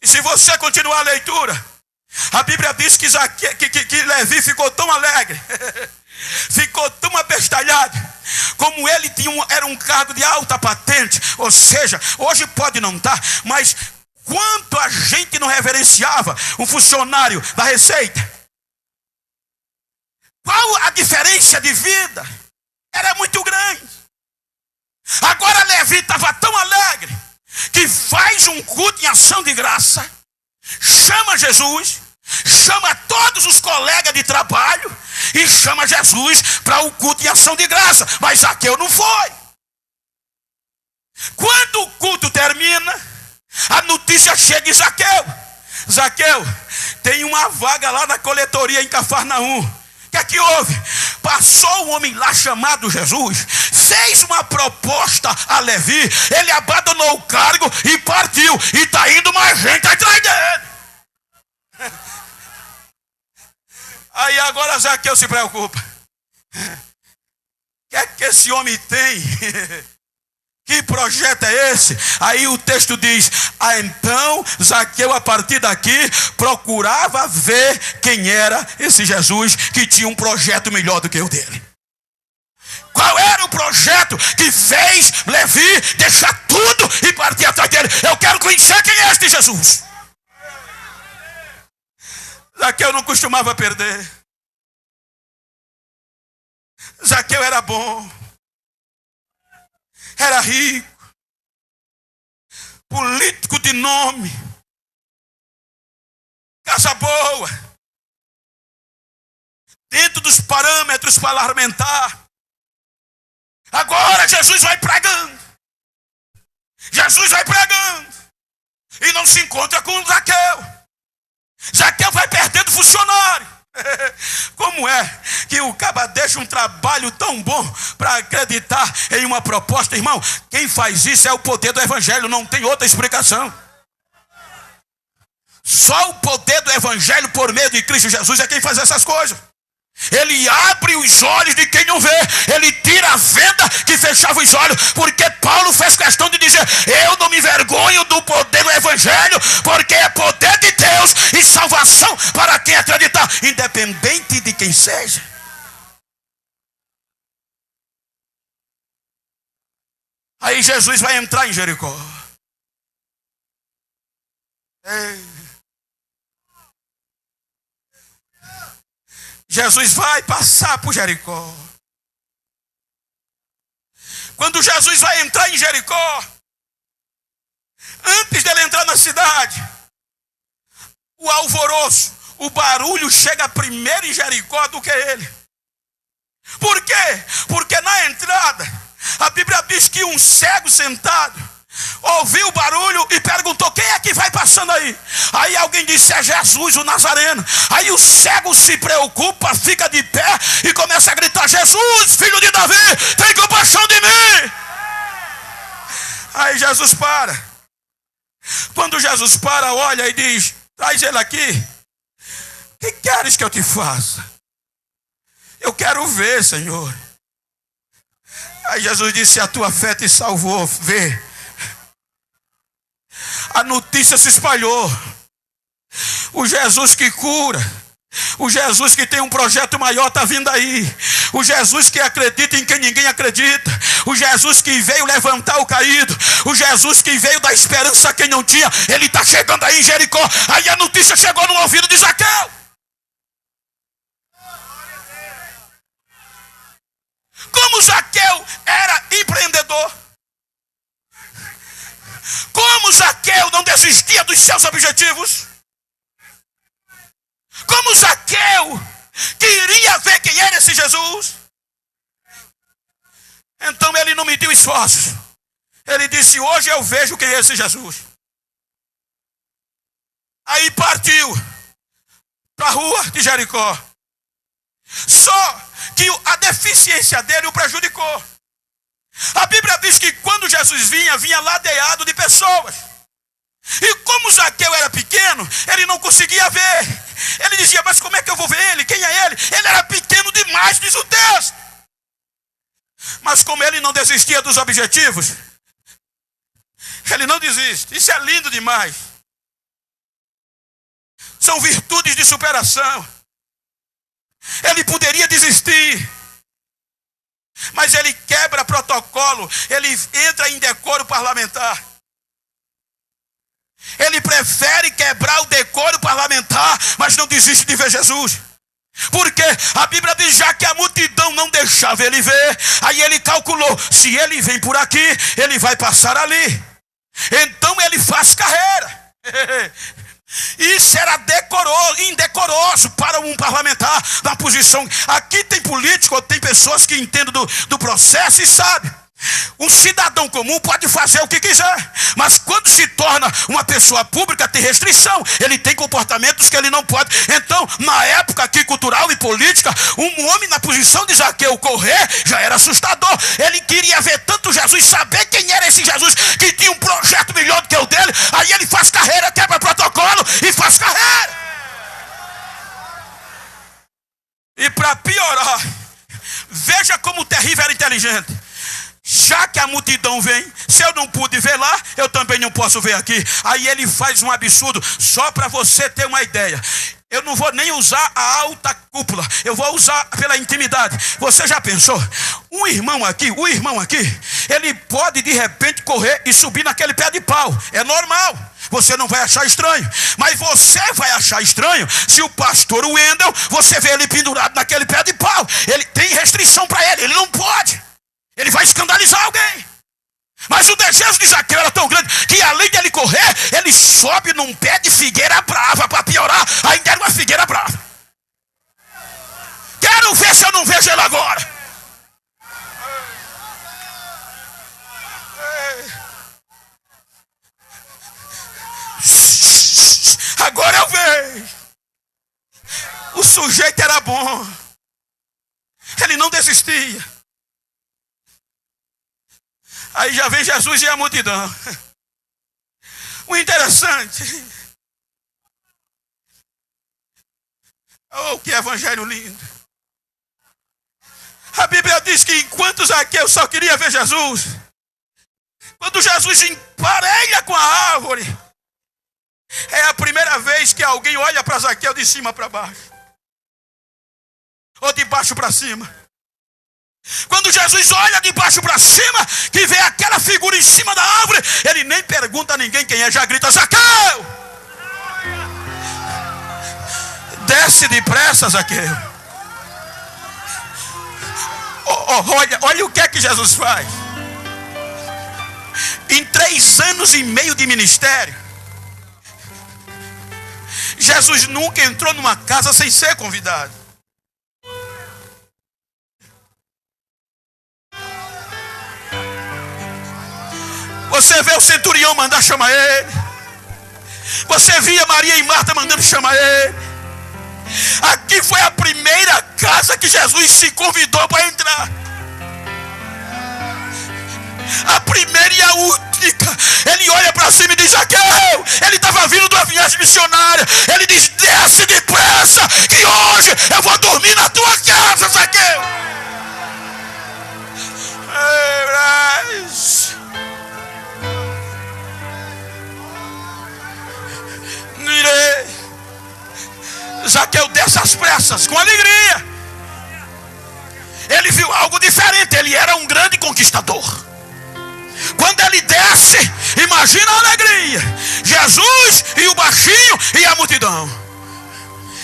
E se você continuar a leitura, a Bíblia diz que Levi ficou tão alegre, ficou tão abestalhado, como ele era um cargo de alta patente, ou seja, hoje pode não estar, mas quanto a gente não reverenciava um funcionário da Receita. Qual a diferença de vida? Era muito grande. Agora Levi estava tão alegre que faz um culto em ação de graça, chama Jesus, chama todos os colegas de trabalho e chama Jesus para o culto em ação de graça. Mas Zaqueu não foi. Quando o culto termina, a notícia chega em Zaqueu. Zaqueu, tem uma vaga lá na coletoria em Cafarnaum. O que é que houve? Passou um homem lá chamado Jesus, fez uma proposta a Levi, ele abandonou o cargo e partiu, e está indo mais gente atrás dele. Aí agora Zaqueu se preocupa. O que é que esse homem tem? Que projeto é esse? Aí o texto diz: então Zaqueu a partir daqui procurava ver quem era esse Jesus que tinha um projeto melhor do que o dele. Qual era o projeto que fez Levi deixar tudo e partir atrás dele? Eu quero conhecer quem é este Jesus. Zaqueu não costumava perder. Zaqueu era bom. Era rico, político de nome, casa boa, dentro dos parâmetros parlamentares. Agora Jesus vai pregando. Jesus vai pregando e não se encontra com Zaqueu. Zaqueu vai perdendo funcionário. Como é que o caba deixa um trabalho tão bom para acreditar em uma proposta? Irmão, quem faz isso é o poder do evangelho, não tem outra explicação. Só o poder do evangelho por meio de Cristo Jesus é quem faz essas coisas. Ele abre os olhos de quem não vê. Ele tira a venda que fechava os olhos. Porque Paulo fez questão de dizer: eu não me envergonho do poder do evangelho, porque é poder de Deus e salvação para quem acreditar, independente de quem seja. Aí Jesus vai entrar em Jericó. Jesus vai passar por Jericó. Quando Jesus vai entrar em Jericó, antes dele entrar na cidade, o alvoroço, o barulho chega primeiro em Jericó do que ele. Por quê? Porque na entrada, a Bíblia diz que um cego sentado ouviu o barulho e perguntou: quem é que vai passando aí? Aí alguém disse: é Jesus, o Nazareno. Aí o cego se preocupa, fica de pé e começa a gritar: Jesus, filho de Davi, tem compaixão de mim. Aí Jesus para. Quando Jesus para, olha e diz: traz ele aqui. O que queres que eu te faça? Eu quero ver, Senhor. Aí Jesus disse: a tua fé te salvou, vê. A notícia se espalhou. O Jesus que cura, o Jesus que tem um projeto maior está vindo aí. O Jesus que acredita em quem ninguém acredita. O Jesus que veio levantar o caído. O Jesus que veio dar esperança a quem não tinha. Ele está chegando aí em Jericó. Aí a notícia chegou no ouvido de Zaqueu. Como Zaqueu era empreendedor, como Zaqueu não desistia dos seus objetivos, como Zaqueu queria ver quem era esse Jesus, então ele não mediu esforços. Ele disse: hoje eu vejo quem é esse Jesus. Aí partiu para a rua de Jericó. Só que a deficiência dele o prejudicou. A Bíblia diz que quando Jesus vinha ladeado de pessoas. E como Zaqueu era pequeno, ele não conseguia ver. Ele dizia: mas como é que eu vou ver ele? Quem é ele? Ele era pequeno demais, diz o texto. Mas como ele não desistia dos objetivos, ele não desiste. Isso é lindo demais. São virtudes de superação. Ele poderia desistir, mas ele quebra protocolo, ele entra em decoro parlamentar. Ele prefere quebrar o decoro parlamentar, mas não desiste de ver Jesus. Porque a Bíblia diz, já que a multidão não deixava ele ver, aí ele calculou, se ele vem por aqui, ele vai passar ali. Então ele faz carreira. Isso era indecoroso para um parlamentar na posição. Aqui tem político, tem pessoas que entendem do processo e sabem. Um cidadão comum pode fazer o que quiser, mas quando se torna uma pessoa pública tem restrição, ele tem comportamentos que ele não pode. Então, na época aqui cultural e política, um homem na posição de Zaqueu correr já era assustador. Ele queria ver tanto Jesus, saber quem era esse Jesus que tinha um projeto melhor do que o dele. Aí ele faz carreira, quebra protocolo e faz carreira. E para piorar, veja como o terrível era inteligente. Já que a multidão vem, se eu não pude ver lá, eu também não posso ver aqui. Aí ele faz um absurdo, só para você ter uma ideia. Eu não vou nem usar a alta cúpula, eu vou usar pela intimidade. Você já pensou? O irmão aqui, ele pode de repente correr e subir naquele pé de pau. É normal, você não vai achar estranho. Mas você vai achar estranho se o pastor Wendel, você vê ele pendurado naquele pé de pau. Ele tem restrição para ele não pode. Ele vai escandalizar alguém. Mas o desejo de Zaqueu era tão grande que além de ele correr, ele sobe num pé de figueira brava. Para piorar, ainda era uma figueira brava. Quero ver se eu não vejo ele agora. Agora eu vejo. O sujeito era bom. Ele não desistia. Aí já vem Jesus e a multidão. O interessante. Oh, que evangelho lindo. A Bíblia diz que enquanto Zaqueu só queria ver Jesus, quando Jesus emparelha com a árvore, é a primeira vez que alguém olha para Zaqueu de cima para baixo. Ou de baixo para cima. Quando Jesus olha de baixo para cima, que vê aquela figura em cima da árvore, ele nem pergunta a ninguém quem é, já grita: Zaqueu! Desce depressa, Zaqueu. Olha o que é que Jesus faz. Em 3 anos e meio de ministério, Jesus nunca entrou numa casa sem ser convidado. Você vê o centurião mandar chamar ele. Você via Maria e Marta mandando chamar ele. Aqui foi a primeira casa que Jesus se convidou para entrar. A primeira e a única. Ele olha para cima e diz: Zaqueu. Ele estava vindo de uma viagem missionária. Ele diz: desce depressa, que hoje eu vou dormir na tua casa, Zaqueu. Zaqueu desce às pressas, com alegria. Ele viu algo diferente, ele era um grande conquistador. Quando ele desce, imagina a alegria. Jesus e o baixinho e a multidão.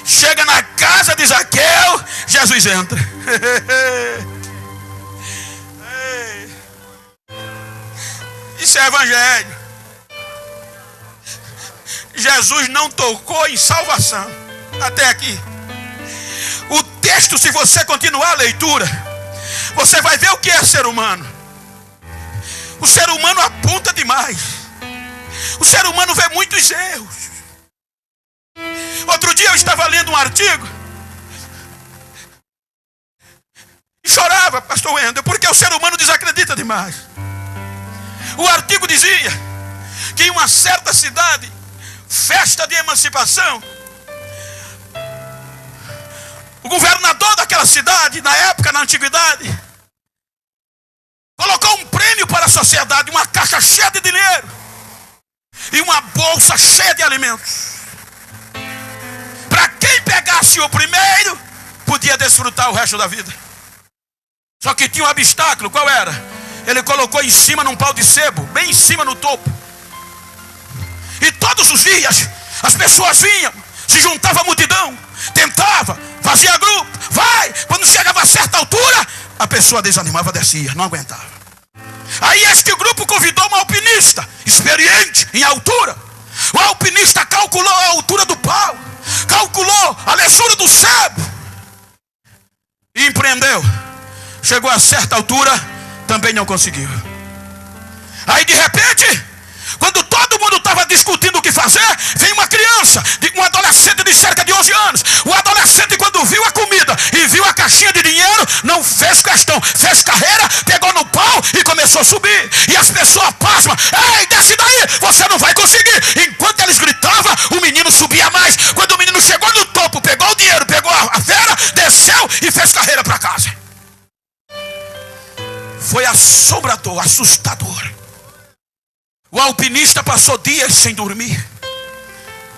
Chega na casa de Zaqueu, Jesus entra. Isso é evangelho. Jesus não tocou em salvação até aqui. O texto, se você continuar a leitura, você vai ver o que é ser humano. O ser humano aponta demais. O ser humano vê muitos erros. Outro dia eu estava lendo um artigo e chorava, pastor Wendel, porque o ser humano desacredita demais. O artigo dizia que em uma certa cidade, festa de emancipação, o governador daquela cidade, na época, na antiguidade, colocou um prêmio para a sociedade, uma caixa cheia de dinheiro e uma bolsa cheia de alimentos. pegasse o primeiro, podia desfrutar o resto da vida. Só que tinha um obstáculo. Qual era? Ele colocou em cima num pau de sebo, bem em cima no topo. E todos os dias as pessoas vinham, se juntava a multidão, tentava, fazia grupo, vai. Quando chegava a certa altura, a pessoa desanimava, descia, não aguentava. Aí este grupo convidou um alpinista, experiente em altura. O alpinista calculou a altura do pau, calculou a lesura do sebo e empreendeu. Chegou a certa altura, também não conseguiu. Aí de repente, quando todo mundo estava discutindo o que fazer, vem uma criança, um adolescente de cerca de 11 anos. O adolescente, quando viu a comida e viu a caixinha de dinheiro, não fez questão, fez carreira, pegou no pau e começou a subir. E as pessoas pasmam: ei, desce daí, você não vai conseguir. Enquanto eles gritavam, o menino subia mais. Quando o menino chegou no topo, pegou o dinheiro, pegou a fera, desceu e fez carreira para casa. Foi assombrador, assustador. O alpinista passou dias sem dormir.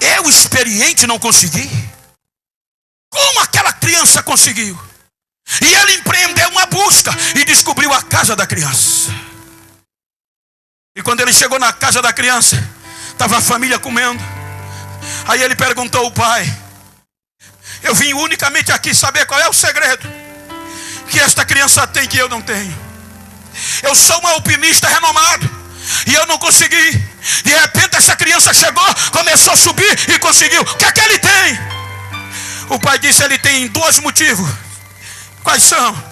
Eu, experiente, não consegui. Como aquela criança conseguiu? E ele empreendeu uma busca e descobriu a casa da criança. E quando ele chegou na casa da criança, estava a família comendo. Aí ele perguntou ao pai: eu vim unicamente aqui saber qual é o segredo que esta criança tem que eu não tenho. Eu sou um alpinista renomado e eu não consegui. De repente essa criança chegou, começou a subir e conseguiu. O que é que ele tem? O pai disse: ele tem 2 motivos. Quais são?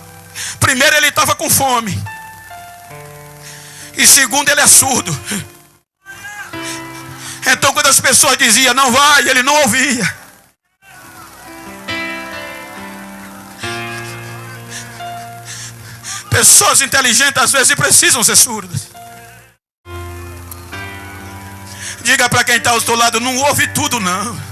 Primeiro, ele estava com fome. E segundo, ele é surdo. Então quando as pessoas diziam não vai, ele não ouvia. Pessoas inteligentes às vezes precisam ser surdas. Diga para quem está ao seu lado: não ouve tudo não.